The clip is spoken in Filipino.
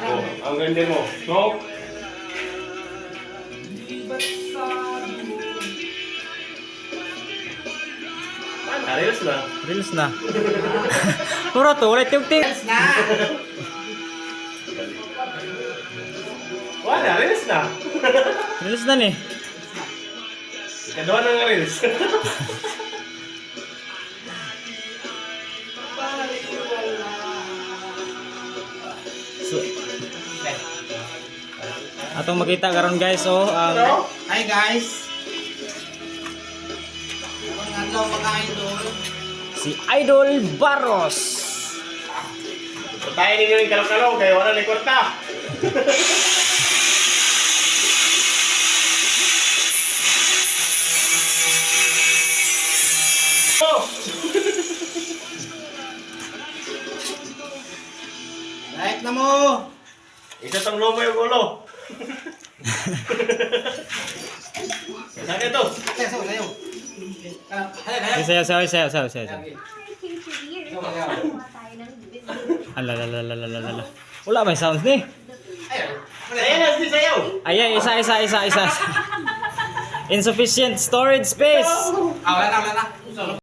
Oh, ang ganda mo. So, reels na. Reels na. Puro to, ulit yung ting. Wala, reels na. Reels na ni. Ikaduha na nga reels. So, atong makita karon guys, oh, Hi guys! Ang adlaw mga idol. si Idol Barros. Tayo ninyo yung kalaw-kalaw, kaya wala na kwarta. Oh! Like na mo! Isa tong lomo yung ulo. Saan ito? Sayo, sayo. Sayo. Ala. Wala ba yung sounds ni? Sayaw na, si sayaw. Ay, isa. Insufficient storage space. Wala na.